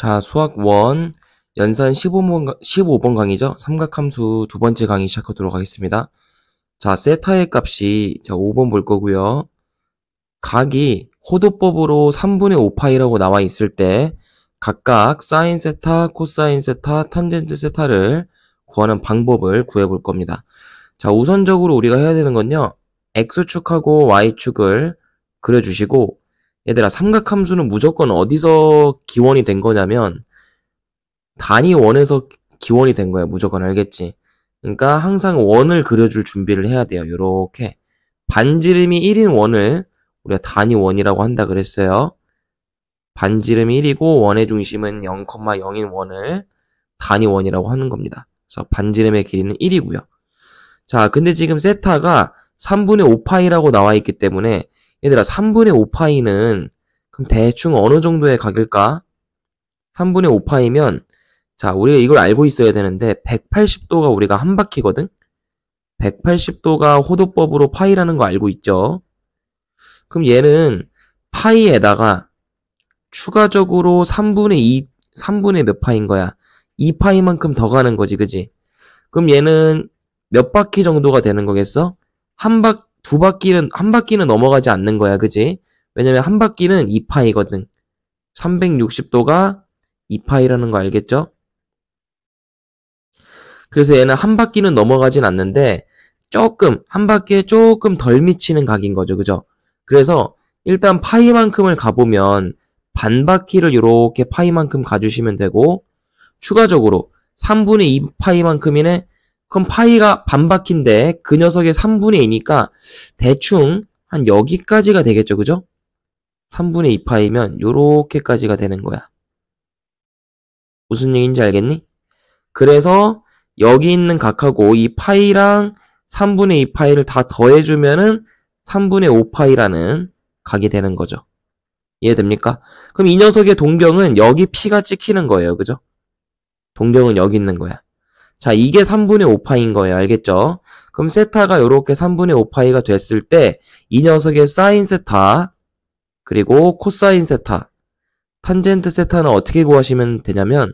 자, 수학 1 연산 15번 강의죠. 삼각함수 두 번째 강의 시작하도록 하겠습니다. 자, 세타의 값이 5번 볼 거고요. 각이 호도법으로 3분의 5파이라고 나와 있을 때 각각 사인 세타, 코사인 세타, 탄젠트 세타를 구하는 방법을 구해볼 겁니다. 자, 우선적으로 우리가 해야 되는 건요. X축하고 Y축을 그려주시고, 얘들아, 삼각함수는 무조건 어디서 기원이 된 거냐면 단위 원에서 기원이 된 거야. 무조건. 알겠지? 그러니까 항상 원을 그려줄 준비를 해야 돼요. 요렇게 반지름이 1인 원을 우리가 단위 원이라고 한다 그랬어요. 반지름이 1이고 원의 중심은 0,0인 원을 단위 원이라고 하는 겁니다. 그래서 반지름의 길이는 1이고요. 자, 근데 지금 세타가 3분의 5파이라고 나와 있기 때문에 얘들아, 3분의 5파이는 그럼 대충 어느 정도의 각일까? 3분의 5파이면 자, 우리가 이걸 알고 있어야 되는데 180도가 우리가 한 바퀴거든? 180도가 호도법으로 파이라는 거 알고 있죠? 그럼 얘는 파이에다가 추가적으로 3분의 몇 파인 거야? 2파이만큼 더 가는 거지, 그지? 그럼 얘는 몇 바퀴 정도가 되는 거겠어? 한 바퀴는 넘어가지 않는 거야, 그지? 왜냐면 한 바퀴는 2파이거든. 360도가 2파이라는 거 알겠죠? 그래서 얘는 한 바퀴는 넘어가진 않는데 한 바퀴에 조금 덜 미치는 각인 거죠, 그죠? 그래서 일단 파이만큼을 가보면 반 바퀴를 이렇게 파이만큼 가주시면 되고, 추가적으로 3분의 2파이만큼이네? 그럼 파이가 반 바퀴인데 그 녀석의 3분의 2니까 대충 한 여기까지가 되겠죠, 그죠? 3분의 2파이면 요렇게까지가 되는 거야. 무슨 얘기인지 알겠니? 그래서 여기 있는 각하고 이 파이랑 3분의 2파이를 다 더해주면은 3분의 5파이라는 각이 되는 거죠. 이해됩니까? 그럼 이 녀석의 동경은 여기 P가 찍히는 거예요. 그죠? 동경은 여기 있는 거야. 자, 이게 3분의 5파이인 거예요. 알겠죠? 그럼 세타가 이렇게 3분의 5파이가 됐을 때 이 녀석의 사인 세타 그리고 코사인 세타, 탄젠트 세타는 어떻게 구하시면 되냐면,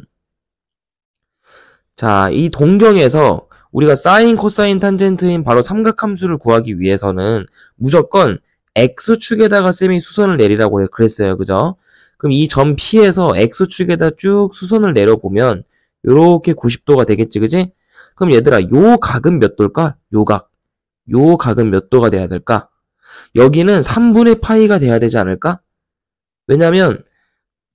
자, 이 동경에서 우리가 사인, 코사인, 탄젠트인 바로 삼각함수를 구하기 위해서는 무조건 X축에다가 쌤이 수선을 내리라고 그랬어요. 그죠? 그럼 이 점 P에서 X축에다 쭉 수선을 내려보면 요렇게 90도가 되겠지, 그지? 그럼 얘들아, 요 각은 몇 도일까? 요 각은 몇 도가 돼야 될까? 여기는 3분의 파이가 돼야 되지 않을까? 왜냐면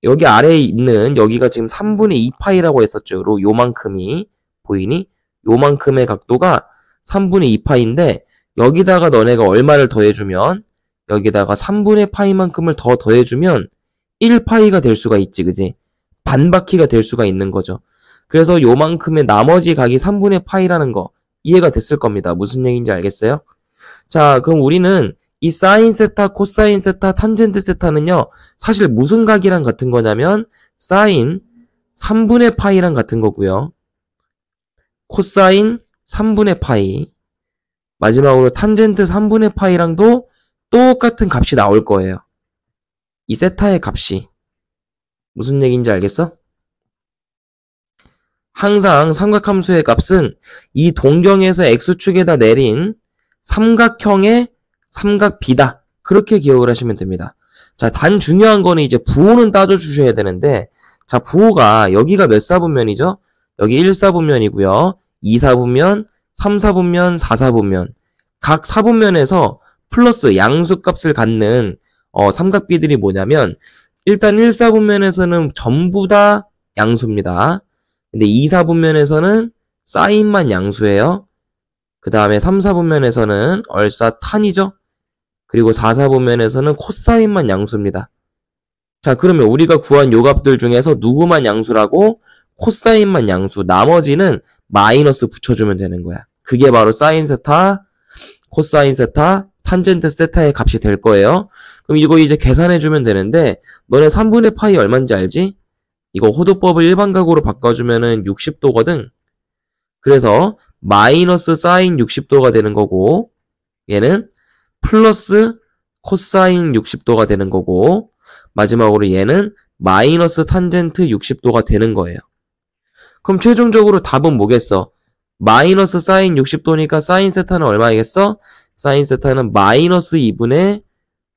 여기 아래에 있는 여기가 지금 3분의 2파이라고 했었죠. 요만큼이 보이니? 요만큼의 각도가 3분의 2파인데 여기다가 너네가 얼마를 더해주면, 여기다가 3분의 파이만큼을 더 더해주면 1파이가 될 수가 있지, 그지? 반바퀴가 될 수가 있는 거죠. 그래서 요만큼의 나머지 각이 3분의 파이라는 거 이해가 됐을 겁니다. 무슨 얘기인지 알겠어요? 자, 그럼 우리는 이 사인 세타, 코사인 세타, 탄젠트 세타는요, 사실 무슨 각이랑 같은 거냐면 사인 3분의 파이랑 같은 거고요. 코사인 3분의 파이, 마지막으로 탄젠트 3분의 파이랑도 똑같은 값이 나올 거예요. 이 세타의 값이. 무슨 얘기인지 알겠어? 항상 삼각함수의 값은 이 동경에서 X축에다 내린 삼각형의 삼각비다. 그렇게 기억을 하시면 됩니다. 자, 단 중요한 거는 이제 부호는 따져주셔야 되는데, 자, 부호가 여기가 몇 사분면이죠? 여기 1사분면이고요. 2사분면, 3사분면, 4사분면. 각 사분면에서 플러스 양수값을 갖는 삼각비들이 뭐냐면, 일단 1사분면에서는 전부 다 양수입니다. 근데 2사분면에서는 사인만 양수예요. 그 다음에 3사분면에서는 얼싸 탄이죠. 그리고 4사분면에서는 코사인만 양수입니다. 자, 그러면 우리가 구한 요 값들 중에서 누구만 양수라고? 코사인만 양수. 나머지는 마이너스 붙여주면 되는 거야. 그게 바로 사인 세타, 코사인 세타, 탄젠트 세타의 값이 될 거예요. 그럼 이거 이제 계산해주면 되는데, 너네 3분의 파이 얼마인지 알지? 이거 호도법을 일반각으로 바꿔주면은 60도거든. 그래서 마이너스 사인 60도가 되는 거고, 얘는 플러스 코사인 60도가 되는 거고, 마지막으로 얘는 마이너스 탄젠트 60도가 되는 거예요. 그럼 최종적으로 답은 뭐겠어? 마이너스 사인 60도니까 사인 세타는 얼마이겠어? 사인 세타는 마이너스 2분의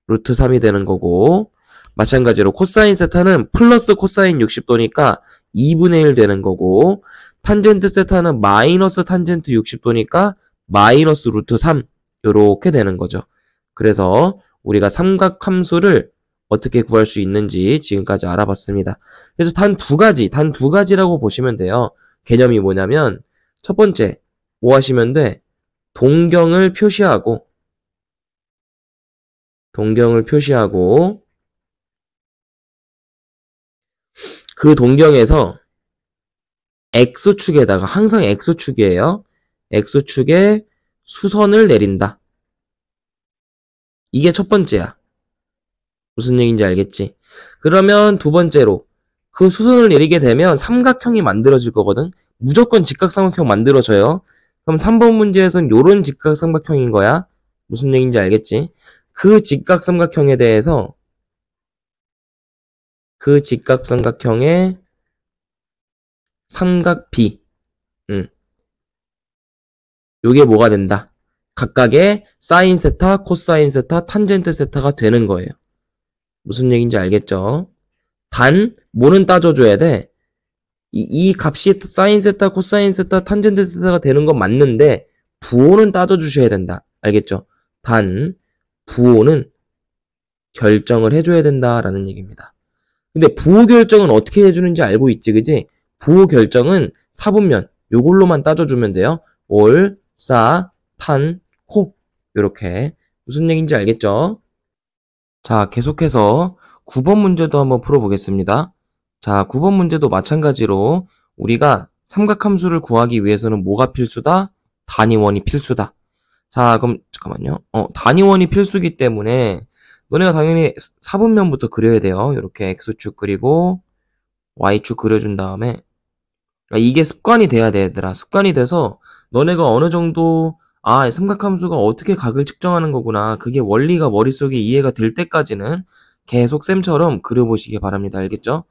루트 3이 되는 거고, 마찬가지로 코사인 세타는 플러스 코사인 60도니까 2분의 1 되는 거고, 탄젠트 세타는 마이너스 탄젠트 60도니까 마이너스 루트 3 이렇게 되는 거죠. 그래서 우리가 삼각함수를 어떻게 구할 수 있는지 지금까지 알아봤습니다. 그래서 단 두 가지라고 보시면 돼요. 개념이 뭐냐면 첫 번째 뭐 하시면 돼? 동경을 표시하고 그 동경에서 X축에다가 항상 X축이에요. X축에 수선을 내린다. 이게 첫 번째야. 무슨 얘기인지 알겠지? 그러면 두 번째로 그 수선을 내리게 되면 삼각형이 만들어질 거거든. 무조건 직각삼각형 만들어져요. 그럼 3번 문제에선 요런 직각삼각형인 거야. 무슨 얘기인지 알겠지? 그 직각삼각형에 대해서 그 직각삼각형의 삼각비 요게 뭐가 된다? 각각의 사인 세타, 코사인 세타, 탄젠트 세타가 되는 거예요. 무슨 얘기인지 알겠죠? 단 뭐는 따져줘야 돼? 이 값이 사인 세타, 코사인 세타, 탄젠트 세타가 되는 건 맞는데 부호는 따져주셔야 된다. 알겠죠? 단 부호는 결정을 해줘야 된다라는 얘기입니다. 근데 부호 결정은 어떻게 해주는지 알고 있지, 그지? 부호 결정은 사분면 요걸로만 따져주면 돼요. 올, 싸, 탄, 코 요렇게. 무슨 얘기인지 알겠죠? 자, 계속해서 9번 문제도 한번 풀어보겠습니다. 자, 9번 문제도 마찬가지로 우리가 삼각함수를 구하기 위해서는 뭐가 필수다? 단위원이 필수다. 자, 그럼 잠깐만요. 단위원이 필수기 때문에 너네가 당연히 사분면부터 그려야 돼요. 이렇게 X축 그리고 Y축 그려준 다음에 이게 습관이 돼야 돼, 얘들아. 습관이 돼서 너네가 어느 정도 삼각함수가 어떻게 각을 측정하는 거구나. 그게 원리가 머릿속에 이해가 될 때까지는 계속 쌤처럼 그려보시기 바랍니다. 알겠죠?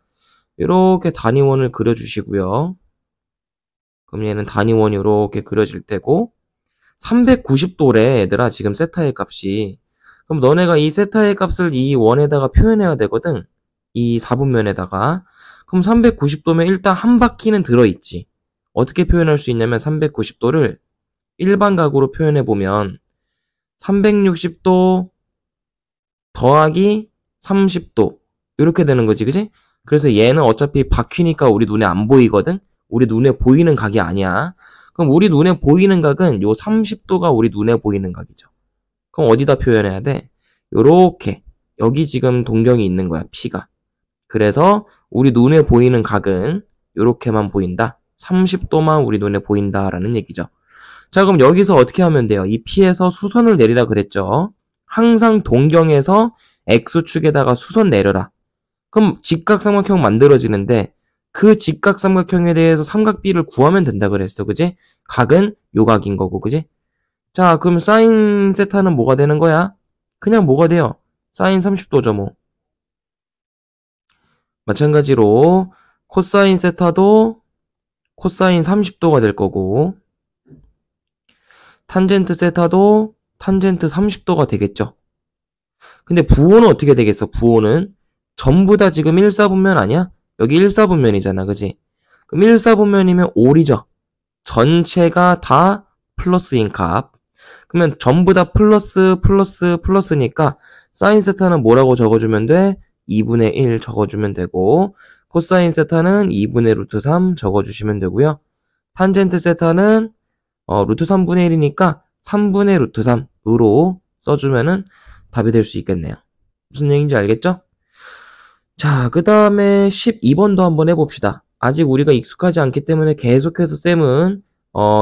이렇게 단위원을 그려주시고요. 그럼 얘는 단위원이 이렇게 그려질 때고 390도래, 얘들아. 지금 세타의 값이. 그럼 너네가 이 세타의 값을 이 원에다가 표현해야 되거든. 이 사분면에다가. 그럼 390도면 일단 한 바퀴는 들어있지. 어떻게 표현할 수 있냐면 390도를 일반각으로 표현해보면 360도 더하기 30도 이렇게 되는 거지, 그지? 그래서 얘는 어차피 바퀴니까 우리 눈에 안 보이거든? 우리 눈에 보이는 각이 아니야. 그럼 우리 눈에 보이는 각은 요 30도가 우리 눈에 보이는 각이죠. 그럼 어디다 표현해야 돼? 요렇게 여기 지금 동경이 있는 거야, P가. 그래서 우리 눈에 보이는 각은 요렇게만 보인다. 30도만 우리 눈에 보인다라는 얘기죠. 자, 그럼 여기서 어떻게 하면 돼요? 이 P에서 수선을 내리라 그랬죠. 항상 동경에서 X축에다가 수선 내려라. 그럼 직각삼각형 만들어지는데 그 직각삼각형에 대해서 삼각비를 구하면 된다 그랬어. 그지? 각은 요 각인 거고, 그지? 자, 그럼 사인 세타는 뭐가 되는 거야? 그냥 뭐가 돼요? 사인 30도죠, 뭐. 마찬가지로 코사인 세타도 코사인 30도가 될 거고 탄젠트 세타도 탄젠트 30도가 되겠죠. 근데 부호는 어떻게 되겠어? 부호는 전부 다 지금 1사분면 아니야? 여기 1사분면이잖아, 그지? 그럼 1사분면이면 5이죠. 전체가 다 플러스인 값. 그러면 전부 다 플러스니까 사인 세타는 뭐라고 적어주면 돼? 2분의 1 적어주면 되고 코사인 세타는 2분의 루트 3 적어주시면 되고요. 탄젠트 세타는 루트 3분의 1이니까 3분의 루트 3으로 써주면은 답이 될 수 있겠네요. 무슨 얘기인지 알겠죠? 자, 그 다음에 12번도 한번 해봅시다. 아직 우리가 익숙하지 않기 때문에 계속해서 쌤은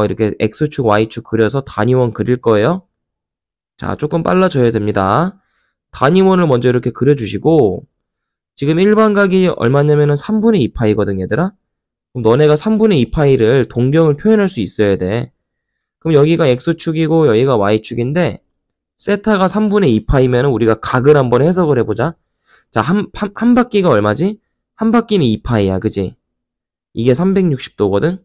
이렇게 X축, Y축 그려서 단위원 그릴 거예요. 자, 조금 빨라져야 됩니다. 단위원을 먼저 이렇게 그려주시고 지금 일반각이 얼마냐면은 3분의 2파이거든, 얘들아. 그럼 너네가 3분의 2파이를 동경을 표현할 수 있어야 돼. 그럼 여기가 X축이고 여기가 Y축인데 세타가 3분의 2파이면 우리가 각을 한번 해석을 해보자. 자, 한 바퀴가 얼마지? 한 바퀴는 2파이야, 그지? 이게 360도거든?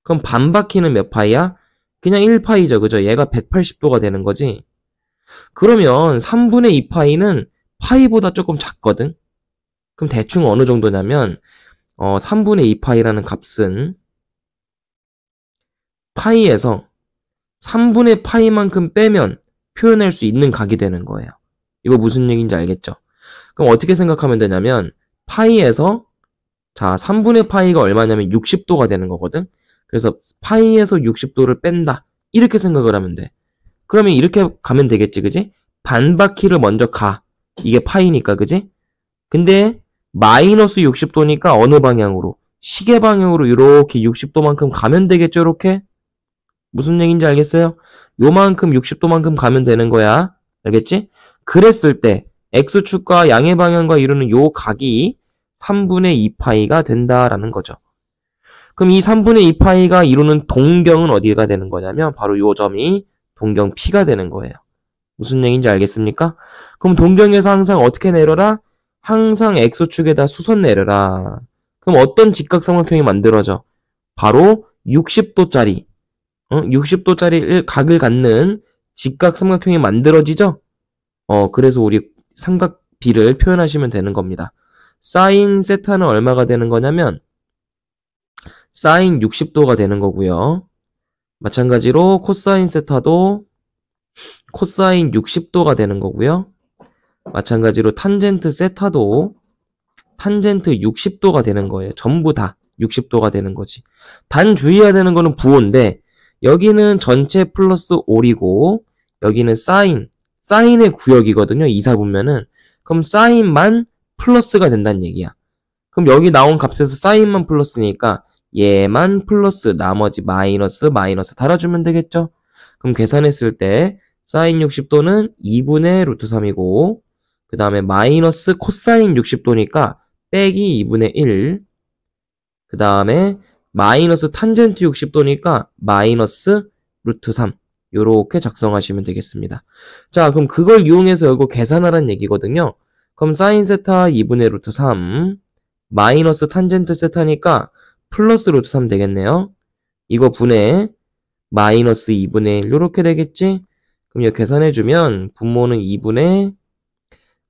그럼 반 바퀴는 몇 파이야? 그냥 1파이죠, 그죠? 얘가 180도가 되는 거지. 그러면 3분의 2파이는 파이보다 조금 작거든? 그럼 대충 어느 정도냐면 3분의 2파이라는 값은 파이에서 3분의 파이만큼 빼면 표현할 수 있는 각이 되는 거예요. 이거 무슨 얘기인지 알겠죠? 그럼 어떻게 생각하면 되냐면 파이에서 자 3분의 파이가 얼마냐면 60도가 되는 거거든? 그래서 파이에서 60도를 뺀다. 이렇게 생각을 하면 돼. 그러면 이렇게 가면 되겠지, 그지? 반 바퀴를 먼저 가. 이게 파이니까, 그지? 근데 마이너스 60도니까 어느 방향으로? 시계 방향으로 이렇게 60도만큼 가면 되겠죠, 이렇게? 무슨 얘기인지 알겠어요? 요만큼 60도만큼 가면 되는 거야. 알겠지? 그랬을 때 X축과 양의 방향과 이루는 요 각이 3분의 2파이가 된다라는 거죠. 그럼 이 3분의 2파이가 이루는 동경은 어디가 되는 거냐면 바로 요 점이 동경 P가 되는 거예요. 무슨 얘기인지 알겠습니까? 그럼 동경에서 항상 어떻게 내려라? 항상 X축에다 수선 내려라. 그럼 어떤 직각삼각형이 만들어져? 바로 60도짜리 60도짜리 각을 갖는 직각삼각형이 만들어지죠? 그래서 우리 삼각 B를 표현하시면 되는 겁니다. 사인 세타는 얼마가 되는 거냐면 사인 60도가 되는 거고요. 마찬가지로 코사인 세타도 코사인 60도가 되는 거고요. 마찬가지로 탄젠트 세타도 탄젠트 60도가 되는 거예요. 전부 다 60도가 되는 거지. 단 주의해야 되는 거는 부호인데 여기는 전체 플러스 올이고 여기는 사인의 구역이거든요. 이사 보면은 그럼 사인만 플러스가 된다는 얘기야. 그럼 여기 나온 값에서 사인만 플러스니까 얘만 플러스 나머지 마이너스 달아주면 되겠죠. 그럼 계산했을 때 사인 60도는 2분의 루트 3이고 그 다음에 마이너스 코사인 60도니까 빼기 2분의 1 그 다음에 마이너스 탄젠트 60도니까 마이너스 루트 3 요렇게 작성하시면 되겠습니다. 자 그럼 그걸 이용해서 이거 계산하라는 얘기거든요. 그럼 사인 세타 2분의 루트 3 마이너스 탄젠트 세타니까 플러스 루트 3 되겠네요. 이거 분의 마이너스 2분의 1 요렇게 되겠지? 그럼 이거 계산해주면 분모는 2분의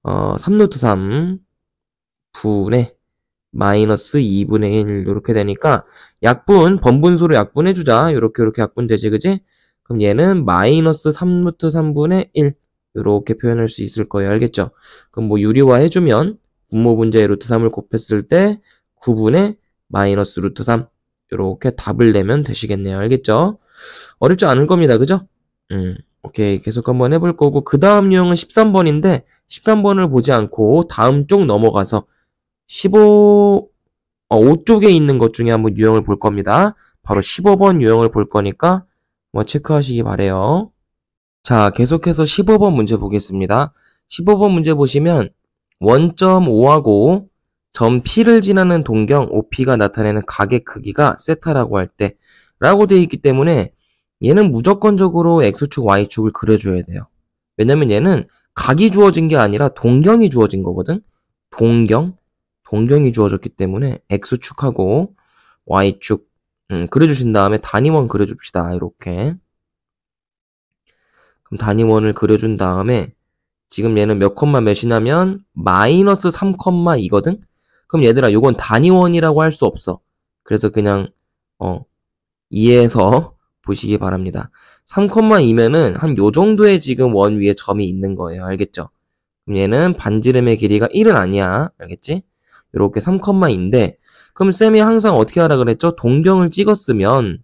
3루트 3 분의 마이너스 2분의 1 이렇게 되니까 약분, 번분수로 약분해주자. 이렇게 약분되지, 그지? 그럼 얘는 마이너스 3루트 3분의 1 이렇게 표현할 수 있을 거예요. 알겠죠? 그럼 뭐 유리화 해주면 분모 분자의 루트 3을 곱했을 때 9분의 마이너스 루트 3 이렇게 답을 내면 되시겠네요. 알겠죠? 어렵지 않을 겁니다. 그죠? 오케이. 계속 한번 해볼 거고 그 다음 유형은 13번인데 13번을 보지 않고 다음 쪽 넘어가서 5쪽에 있는 것 중에 한번 유형을 볼 겁니다. 바로 15번 유형을 볼 거니까 한번 체크하시기 바래요. 자, 계속해서 15번 문제 보겠습니다. 15번 문제 보시면 원점 O하고 점 P를 지나는 동경 OP가 나타내는 각의 크기가 세타라고 할 때 라고 되어 있기 때문에 얘는 무조건적으로 X축, Y축을 그려줘야 돼요. 왜냐면 얘는 각이 주어진 게 아니라 동경이 주어진 거거든. 동경이 주어졌기 때문에 X축하고 Y축 그려주신 다음에 단위원 그려줍시다. 이렇게. 그럼 단위원을 그려준 다음에 지금 얘는 몇 콤마 몇이냐면 마이너스 3,2거든? 그럼 얘들아 요건 단위원이라고 할 수 없어. 그래서 그냥 이해해서 보시기 바랍니다. 3,2면은 한 요 정도의 지금 원 위에 점이 있는 거예요. 알겠죠? 그럼 얘는 반지름의 길이가 1은 아니야. 알겠지? 이렇게 3,2인데 그럼 쌤이 항상 어떻게 하라 그랬죠? 동경을 찍었으면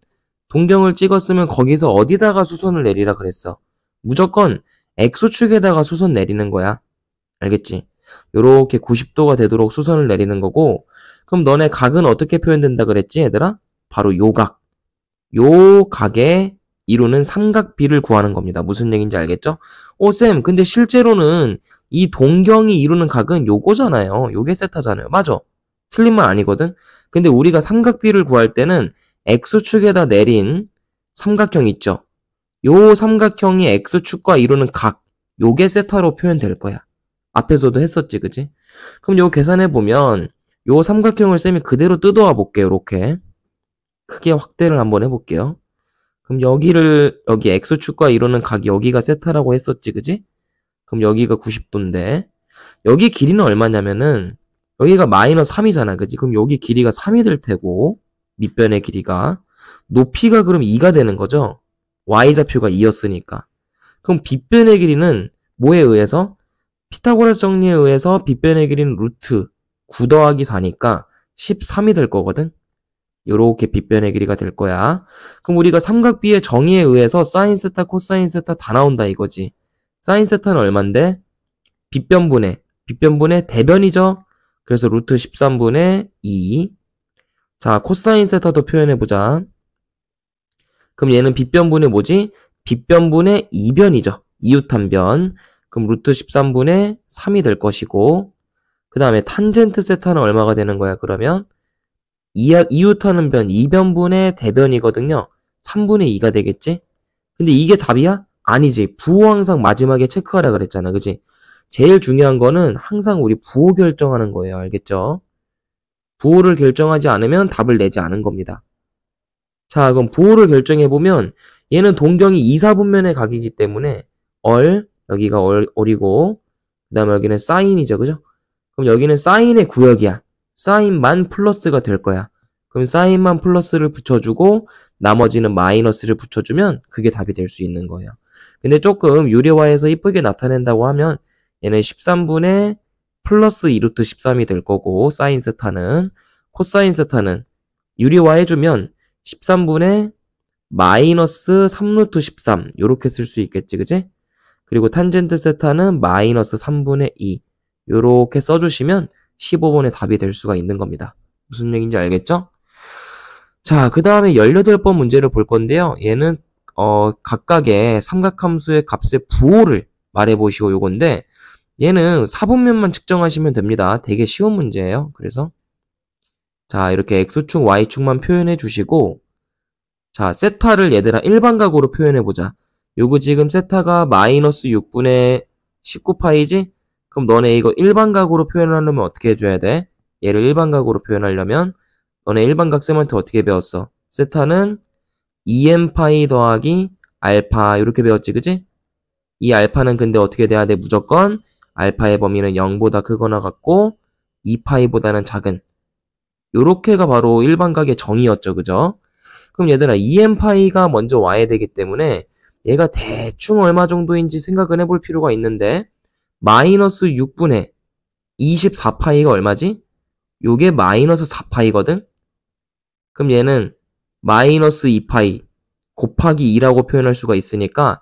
거기서 어디다가 수선을 내리라 그랬어? 무조건 X축에다가 수선 내리는 거야. 알겠지? 요렇게 90도가 되도록 수선을 내리는 거고 그럼 너네 각은 어떻게 표현된다 그랬지 얘들아? 바로 요 각에 이루는 삼각 B를 구하는 겁니다. 무슨 얘기인지 알겠죠? 쌤 근데 실제로는 이 동경이 이루는 각은 요거잖아요. 요게 세타잖아요. 맞아. 틀린 말 아니거든? 근데 우리가 삼각 B를 구할 때는 X축에다 내린 삼각형 있죠? 요 삼각형이 X축과 이루는 각 요게 세타로 표현될 거야. 앞에서도 했었지, 그지? 그럼 요거 계산해보면 요 삼각형을 쌤이 그대로 뜯어와 볼게요. 이렇게 크게 확대를 한번 해볼게요. 그럼 여기 X축과 이루는 각이 여기가 세타라고 했었지, 그지? 그럼 여기가 90도인데 여기 길이는 얼마냐면은 여기가 마이너스 3이잖아, 그지? 그럼 여기 길이가 3이 될 테고 밑변의 길이가 높이가 그럼 2가 되는 거죠? Y좌표가 2였으니까. 그럼 빗변의 길이는 뭐에 의해서? 피타고라스 정리에 의해서 빗변의 길이는 루트 9 더하기 4니까 13이 될 거거든? 요렇게 빗변의 길이가 될 거야. 그럼 우리가 삼각비의 정의에 의해서 사인 세타, 코사인 세타 다 나온다 이거지. 사인 세타는 얼만데? 빗변분의 대변이죠? 그래서 루트 13분의 2. 자, 코사인 세타도 표현해보자. 그럼 얘는 빗변분의 뭐지? 빗변분의 2변이죠. 이웃한변. 그럼 루트 13분의 3이 될 것이고 그 다음에 탄젠트 세타는 얼마가 되는 거야? 그러면 이웃하는 변 2변분의 대변이거든요. 3분의 2가 되겠지? 근데 이게 답이야? 아니지. 부호 항상 마지막에 체크하라 그랬잖아. 그지? 제일 중요한 거는 항상 우리 부호 결정하는 거예요. 알겠죠? 부호를 결정하지 않으면 답을 내지 않은 겁니다. 자, 그럼 부호를 결정해보면 얘는 동경이 2, 4분면의 각이기 때문에 여기가 얼이고 그 다음에 여기는 사인이죠. 그죠? 그럼 여기는 사인의 구역이야. 사인만 플러스가 될 거야. 그럼 사인만 플러스를 붙여주고 나머지는 마이너스를 붙여주면 그게 답이 될 수 있는 거예요. 근데 조금 유리화해서 이쁘게 나타낸다고 하면 얘는 13분의 플러스 2루트 13이 될 거고 사인 세타는 코사인 세타는 유리화해주면 13분의 마이너스 3루트 13 요렇게 쓸 수 있겠지, 그지? 그리고 탄젠트 세타는 마이너스 3분의 2 요렇게 써주시면 15번의 답이 될 수가 있는 겁니다. 무슨 얘기인지 알겠죠? 자, 그 다음에 18번 문제를 볼 건데요. 얘는 각각의 삼각함수의 값의 부호를 말해보시고 요건데 얘는 4분면만 측정하시면 됩니다. 되게 쉬운 문제예요. 그래서 자, 이렇게 X축, Y축만 표현해 주시고 자, 세타를 얘들아 일반각으로 표현해보자. 요거 지금 세타가 마이너스 6분의 19파이지? 그럼 너네 이거 일반각으로 표현하려면 어떻게 해줘야 돼? 얘를 일반각으로 표현하려면 너네 일반각 쌤한테 어떻게 배웠어? 세타는 2n파이 더하기 알파 이렇게 배웠지, 그지? 이 알파는 근데 어떻게 돼야 돼? 무조건 알파의 범위는 0보다 크거나 같고 2파이보다는 작은 요렇게가 바로 일반각의 정의였죠, 그죠? 그럼 얘들아 2n파이가 먼저 와야 되기 때문에 얘가 대충 얼마 정도인지 생각을 해볼 필요가 있는데 마이너스 6분의 24파이가 얼마지? 요게 마이너스 4파이거든? 그럼 얘는 마이너스 2파이 곱하기 2라고 표현할 수가 있으니까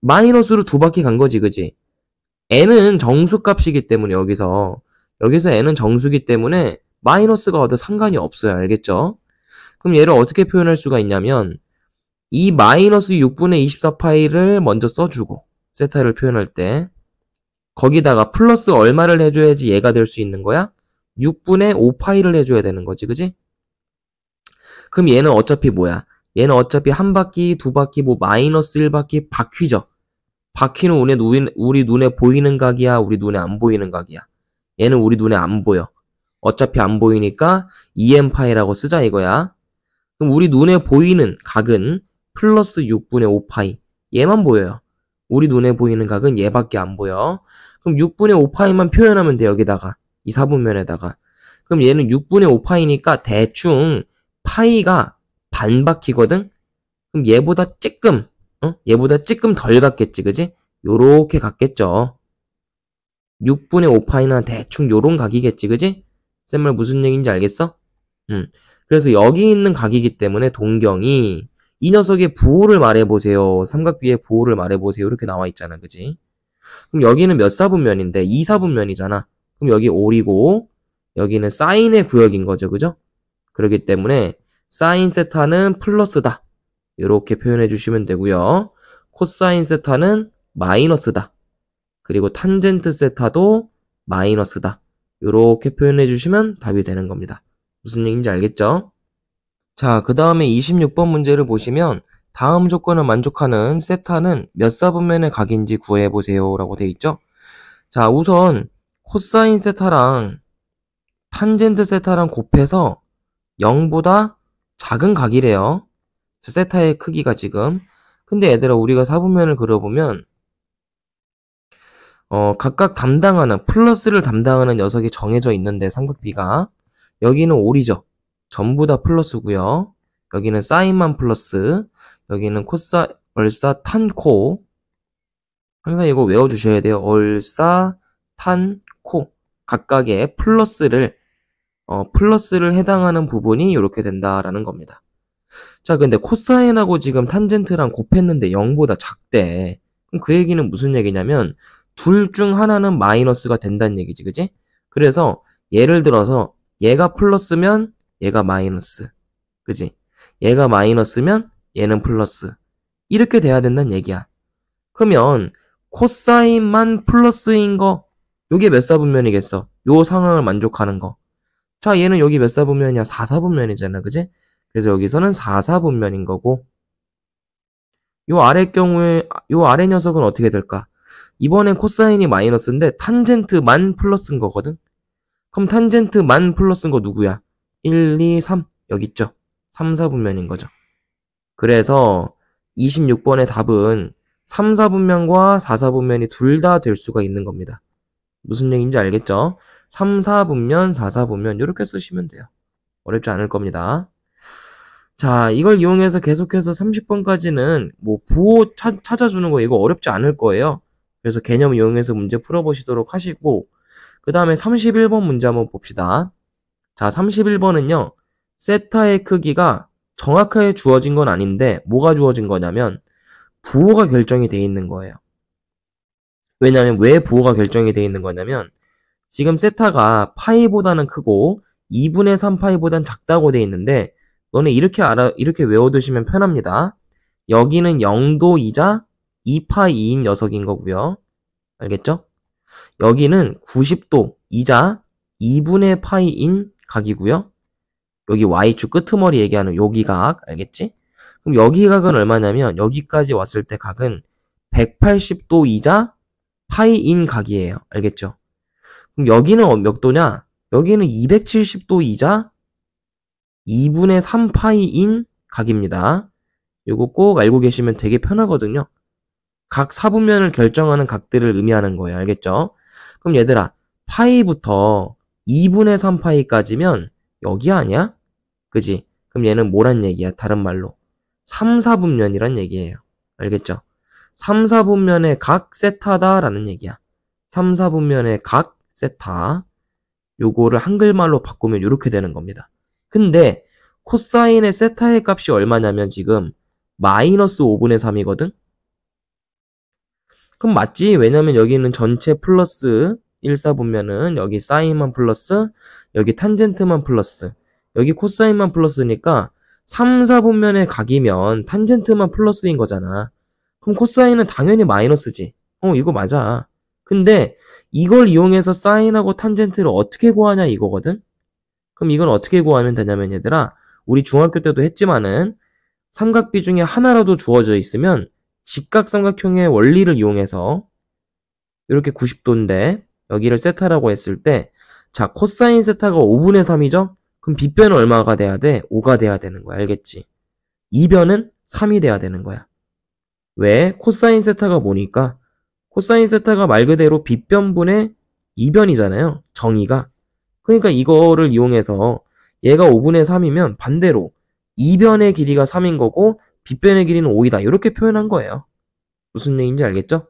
마이너스로 두 바퀴 간 거지, 그지? n은 정수값이기 때문에 여기서 n은 정수기 때문에 마이너스가 와도 상관이 없어요. 알겠죠? 그럼 얘를 어떻게 표현할 수가 있냐면 이 마이너스 6분의 24파이를 먼저 써주고 세타를 표현할 때 거기다가 플러스 얼마를 해줘야지 얘가 될 수 있는 거야? 6분의 5파이를 해줘야 되는 거지, 그지? 그럼 얘는 어차피 뭐야? 얘는 어차피 한 바퀴, 두 바퀴, 뭐 마이너스 1바퀴 바퀴죠. 바퀴는 우리 눈에 보이는 각이야, 우리 눈에 안 보이는 각이야. 얘는 우리 눈에 안 보여. 어차피 안 보이니까 2n파이라고 쓰자 이거야. 그럼 우리 눈에 보이는 각은 플러스 6분의 5파이. 얘만 보여요. 우리 눈에 보이는 각은 얘밖에 안 보여. 그럼 6분의 5파이만 표현하면 돼, 여기다가. 이 4분면에다가. 그럼 얘는 6분의 5파이니까 대충 파이가 반바퀴거든? 그럼 얘보다 조금 덜 갔겠지, 그지? 요렇게 갔겠죠. 6분의 5파이는 대충 요런 각이겠지, 그지? 쌤말 무슨 얘기인지 알겠어? 그래서 여기 있는 각이기 때문에 동경이 이 녀석의 부호를 말해보세요. 삼각비의 부호를 말해보세요. 이렇게 나와 있잖아, 그지? 그럼 여기는 몇 사분면인데? 2 사분면이잖아. 그럼 여기 올이고 여기는 사인의 구역인 거죠, 그죠? 그렇기 때문에 사인 세타는 플러스다. 이렇게 표현해 주시면 되고요. 코사인 세타는 마이너스다. 그리고 탄젠트 세타도 마이너스다. 이렇게 표현해 주시면 답이 되는 겁니다. 무슨 얘기인지 알겠죠? 자, 그 다음에 26번 문제를 보시면 다음 조건을 만족하는 세타는 몇 사분면의 각인지 구해보세요 라고 되어 있죠? 자, 우선 코사인 세타랑 탄젠트 세타랑 곱해서 0보다 작은 각이래요. 세타의 크기가 지금. 근데 얘들아, 우리가 사분면을 그려보면 각각 담당하는, 플러스를 담당하는 녀석이 정해져 있는데, 삼각비가. 여기는 올이죠. 전부 다 플러스고요. 여기는 사인만 플러스, 여기는 코사, 얼사, 탄, 코. 항상 이거 외워주셔야 돼요. 얼사, 탄, 코. 각각의 플러스를 해당하는 부분이 이렇게 된다라는 겁니다. 자, 근데 코사인하고 지금 탄젠트랑 곱했는데 0보다 작대. 그럼 그 얘기는 무슨 얘기냐면 둘 중 하나는 마이너스가 된다는 얘기지, 그지? 그래서 예를 들어서 얘가 플러스면 얘가 마이너스, 그지? 얘가 마이너스면 얘는 플러스. 이렇게 돼야 된다는 얘기야. 그러면 코사인만 플러스인 거, 요게 몇 사분면이겠어? 요 상황을 만족하는 거. 자, 얘는 여기 몇 사분면이야? 4사분면이잖아, 그지? 그래서 여기서는 4사분면인 거고, 요 아래 녀석은 어떻게 될까? 이번엔 코사인이 마이너스인데 탄젠트만 플러스인 거거든? 그럼 탄젠트만 플러스인 거 누구야? 1, 2, 3 여기 있죠? 3, 4분면인 거죠. 그래서 26번의 답은 3, 4분면과 4, 4분면이 둘 다 될 수가 있는 겁니다. 무슨 얘기인지 알겠죠? 3, 4분면, 4, 4분면 이렇게 쓰시면 돼요. 어렵지 않을 겁니다. 자, 이걸 이용해서 계속해서 30번까지는 뭐 부호 찾아주는 거 이거 어렵지 않을 거예요. 그래서 개념 이용해서 문제 풀어보시도록 하시고, 그 다음에 31번 문제 한번 봅시다. 자, 31번은요, 세타의 크기가 정확하게 주어진 건 아닌데, 뭐가 주어진 거냐면, 부호가 결정이 돼 있는 거예요. 왜냐면, 왜 부호가 결정이 돼 있는 거냐면, 지금 세타가 파이보다는 크고, 2분의 3 파이보단 작다고 돼 있는데, 너네 이렇게 외워두시면 편합니다. 여기는 0도이자 2파이인 녀석인 거고요. 알겠죠? 여기는 90도이자 2분의 파이인 각이고요. 여기 Y축 끄트머리 얘기하는 여기 각, 알겠지? 그럼 여기 각은 얼마냐면 여기까지 왔을 때 각은 180도이자 파이인 각이에요. 알겠죠? 그럼 여기는 몇 도냐? 여기는 270도이자 2분의 3파이인 각입니다. 이거 꼭 알고 계시면 되게 편하거든요. 각 사분면을 결정하는 각들을 의미하는 거예요. 알겠죠? 그럼 얘들아, 파이부터 2분의 3파이까지면 여기 아니야? 그지? 그럼 얘는 뭐란 얘기야? 다른 말로 3, 4분면이란 얘기예요. 알겠죠? 3, 4분면의 각 세타다라는 얘기야. 3, 4분면의 각 세타. 요거를 한글말로 바꾸면 이렇게 되는 겁니다. 근데 코사인의 세타의 값이 얼마냐면 지금 마이너스 5분의 3이거든? 그럼 맞지? 왜냐면 여기는 전체 플러스 1, 4분면은 여기 사인만 플러스, 여기 탄젠트만 플러스, 여기 코사인만 플러스니까 3, 4분면의 각이면 탄젠트만 플러스인 거잖아. 그럼 코사인은 당연히 마이너스지. 이거 맞아. 근데 이걸 이용해서 사인하고 탄젠트를 어떻게 구하냐 이거거든? 그럼 이건 어떻게 구하면 되냐면 얘들아, 우리 중학교 때도 했지만은 삼각비 중에 하나라도 주어져 있으면 직각삼각형의 원리를 이용해서 이렇게 90도인데 여기를 세타라고 했을 때, 자, 코사인 세타가 5분의 3이죠? 그럼 빗변은 얼마가 돼야 돼? 5가 돼야 되는 거야. 알겠지? 2변은 3이 돼야 되는 거야. 왜? 코사인 세타가 뭐니까? 코사인 세타가 말 그대로 빗변분의 2변이잖아요. 정의가. 그러니까 이거를 이용해서 얘가 5분의 3이면 반대로 2변의 길이가 3인 거고 빗변의 길이는 5이다. 이렇게 표현한 거예요. 무슨 얘기인지 알겠죠?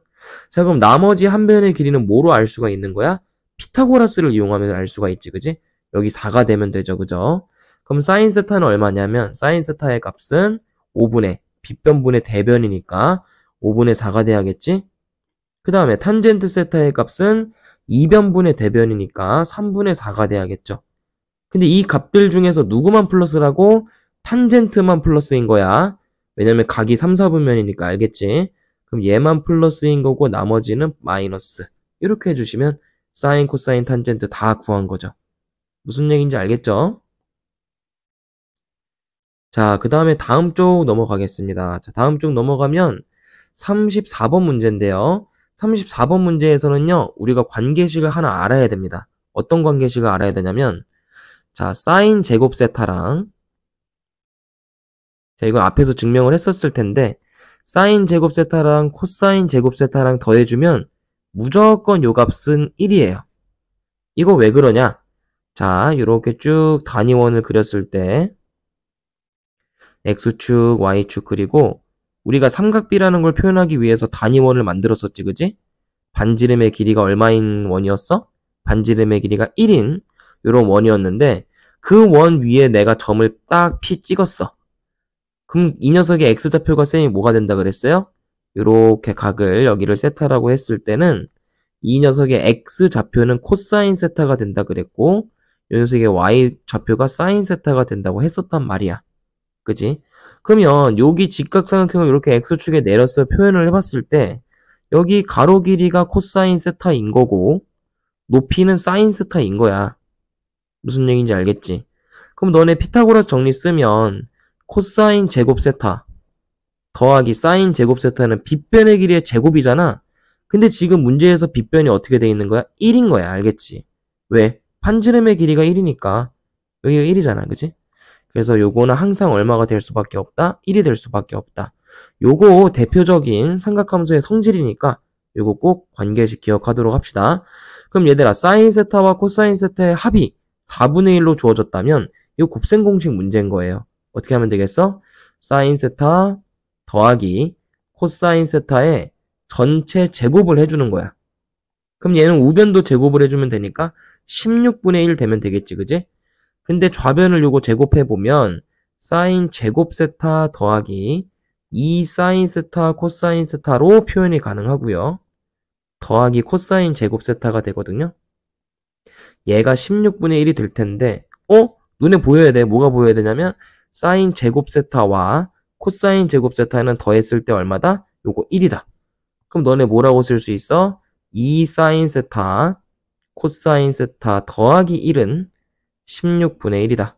자, 그럼 나머지 한 변의 길이는 뭐로 알 수가 있는 거야? 피타고라스를 이용하면 알 수가 있지, 그지? 여기 4가 되면 되죠, 그죠? 그럼 사인 세타는 얼마냐면 사인 세타의 값은 5분의 빗변분의 대변이니까 5분의 4가 돼야겠지? 그 다음에 탄젠트 세타의 값은 2변분의 대변이니까 3분의 4가 돼야겠죠. 근데 이 값들 중에서 누구만 플러스라고? 탄젠트만 플러스인 거야. 왜냐면 각이 3, 4분면이니까 알겠지? 그럼 얘만 플러스인 거고 나머지는 마이너스. 이렇게 해주시면 사인, 코사인, 탄젠트 다 구한 거죠. 무슨 얘기인지 알겠죠? 자, 그 다음에 다음 쪽 넘어가겠습니다. 자, 다음 쪽 넘어가면 34번 문제인데요. 34번 문제에서는요, 우리가 관계식을 하나 알아야 됩니다. 어떤 관계식을 알아야 되냐면, 자, 사인 제곱 세타랑, 자, 이건 앞에서 증명을 했었을 텐데, 사인 제곱 세타랑 코사인 제곱 세타랑 더해주면 무조건 요 값은 1이에요. 이거 왜 그러냐? 자, 이렇게 쭉 단위원을 그렸을 때 X축, Y축 그리고 우리가 삼각비라는 걸 표현하기 위해서 단위원을 만들었었지, 그지? 반지름의 길이가 얼마인 원이었어? 반지름의 길이가 1인 이런 원이었는데 그 원 위에 내가 점을 딱 P 찍었어. 그럼 이 녀석의 X좌표가 쌤이 뭐가 된다 그랬어요? 이렇게 각을 여기를 세타라고 했을 때는 이 녀석의 X좌표는 코사인 세타가 된다 그랬고 이 녀석의 Y좌표가 사인 세타가 된다고 했었단 말이야. 그지? 그러면 여기 직각삼각형을 이렇게 X축에 내려서 표현을 해봤을 때 여기 가로 길이가 코사인 세타인 거고 높이는 사인 세타인 거야. 무슨 얘기인지 알겠지? 그럼 너네 피타고라스 정리 쓰면 코사인 제곱 세타 더하기 사인 제곱 세타는 빗변의 길이의 제곱이잖아. 근데 지금 문제에서 빗변이 어떻게 돼 있는 거야? 1인 거야. 알겠지? 왜? 반지름의 길이가 1이니까 여기가 1이잖아. 그치? 그래서 요거는 항상 얼마가 될 수밖에 없다? 1이 될 수밖에 없다. 요거 대표적인 삼각함수의 성질이니까 요거 꼭 관계식 기억하도록 합시다. 그럼 얘들아 사인 세타와 코사인 세타의 합이 4분의 1로 주어졌다면 이 곱셈 공식 문제인 거예요. 어떻게 하면 되겠어? 사인 세타 더하기 코사인 세타의 전체 제곱을 해주는 거야. 그럼 얘는 우변도 제곱을 해주면 되니까 16분의 1 되면 되겠지, 그지? 근데 좌변을 요거 제곱해보면 사인 제곱 세타 더하기 2 사인 세타 코사인 세타로 표현이 가능하고요. 더하기 코사인 제곱 세타가 되거든요. 얘가 16분의 1이 될 텐데 눈에 보여야 돼. 뭐가 보여야 되냐면 사인 제곱 세타와 코사인 제곱 세타는 더했을 때 얼마다? 요거 1이다. 그럼 너네 뭐라고 쓸 수 있어? 2 사인 세타 코사인 세타 더하기 1은 16분의 1이다.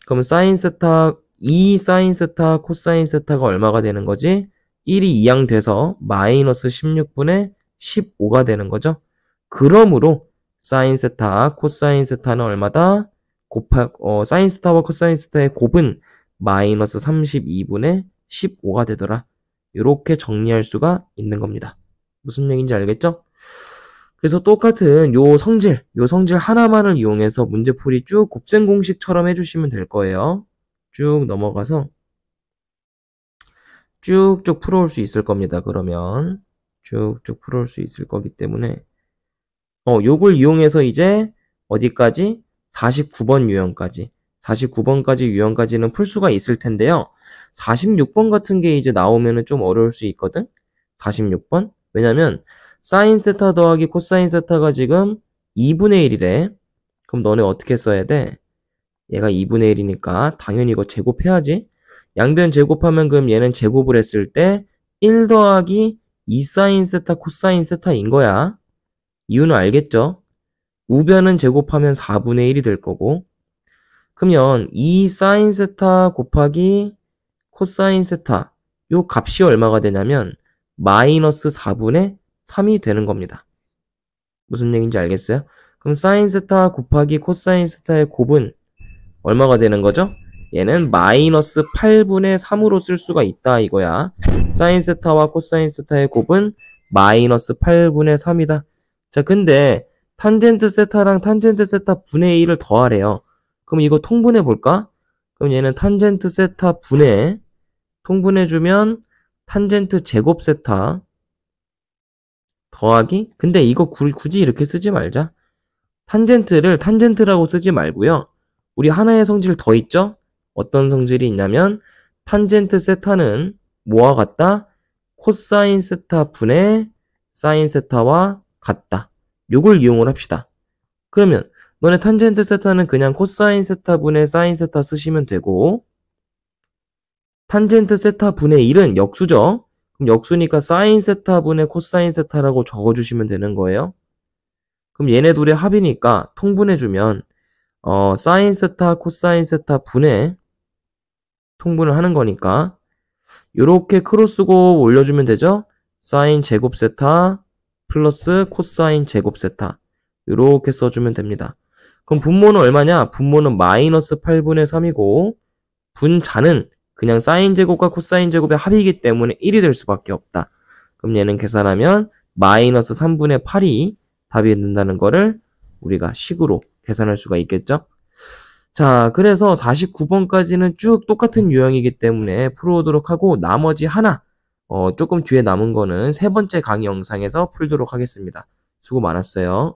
그럼 사인 세타 2 사인 세타 코사인 세타가 얼마가 되는 거지? 1이 이항돼서 마이너스 16분의 15가 되는 거죠. 그러므로 사인 세타 코사인 세타는 얼마다? 사인 세타와 코사인 세타의 곱은 마이너스 32분의 15가 되더라. 이렇게 정리할 수가 있는 겁니다. 무슨 얘기인지 알겠죠? 그래서 똑같은 요 성질 하나만을 이용해서 문제풀이 쭉 곱셈 공식처럼 해주시면 될 거예요. 쭉 넘어가서 쭉쭉 풀어올 수 있을 겁니다. 그러면 쭉쭉 풀어올 수 있을 거기 때문에 요걸 이용해서 이제 어디까지? 49번 유형까지 49번까지 유형까지는 풀 수가 있을 텐데요. 46번 같은 게 이제 나오면은 좀 어려울 수 있거든? 46번? 왜냐면 사인 세타 더하기 코사인 세타가 지금 2분의 1이래. 그럼 너네 어떻게 써야 돼? 얘가 2분의 1이니까 당연히 이거 제곱해야지. 양변 제곱하면 그럼 얘는 제곱을 했을 때 1 더하기 2 사인 세타 코사인 세타인 거야. 이유는 알겠죠? 우변은 제곱하면 4분의 1이 될 거고 그러면 2 사인 세타 곱하기 코사인 세타 요 값이 얼마가 되냐면 마이너스 4분의 3이 되는 겁니다. 무슨 얘기인지 알겠어요? 그럼 사인 세타 곱하기 코사인 세타의 곱은 얼마가 되는 거죠? 얘는 마이너스 8분의 3으로 쓸 수가 있다 이거야. 사인 세타와 코사인 세타의 곱은 마이너스 8분의 3이다. 자, 근데 탄젠트 세타랑 탄젠트 세타 분의 1을 더하래요. 그럼 이거 통분해 볼까? 그럼 얘는 탄젠트 세타 분의 통분해주면 탄젠트 제곱 세타 더하기 근데 이거 굳이 이렇게 쓰지 말자. 탄젠트를 탄젠트라고 쓰지 말고요. 우리 하나의 성질 더 있죠? 어떤 성질이 있냐면 탄젠트 세타는 뭐와 같다? 코사인 세타 분의 사인 세타와 같다. 요걸 이용을 합시다. 그러면 너네 탄젠트 세타는 그냥 코사인 세타 분의 사인 세타 쓰시면 되고 탄젠트 세타 분의 1은 역수죠. 그럼 역수니까 사인 세타 분의 코사인 세타라고 적어주시면 되는 거예요. 그럼 얘네 둘의 합이니까 통분해주면 사인 세타 코사인 세타 분의 통분을 하는 거니까 이렇게 크로스고 올려주면 되죠. 사인 제곱 세타 플러스 코사인 제곱 세타 이렇게 써주면 됩니다. 그럼 분모는 얼마냐? 분모는 마이너스 8분의 3이고 분자는 그냥 사인 제곱과 코사인 제곱의 합이기 때문에 1이 될 수밖에 없다. 그럼 얘는 계산하면 마이너스 3분의 8이 답이 된다는 거를 우리가 식으로 계산할 수가 있겠죠? 자, 그래서 49번까지는 쭉 똑같은 유형이기 때문에 풀어오도록 하고 나머지 하나, 조금 뒤에 남은 거는 세 번째 강의 영상에서 풀도록 하겠습니다. 수고 많았어요.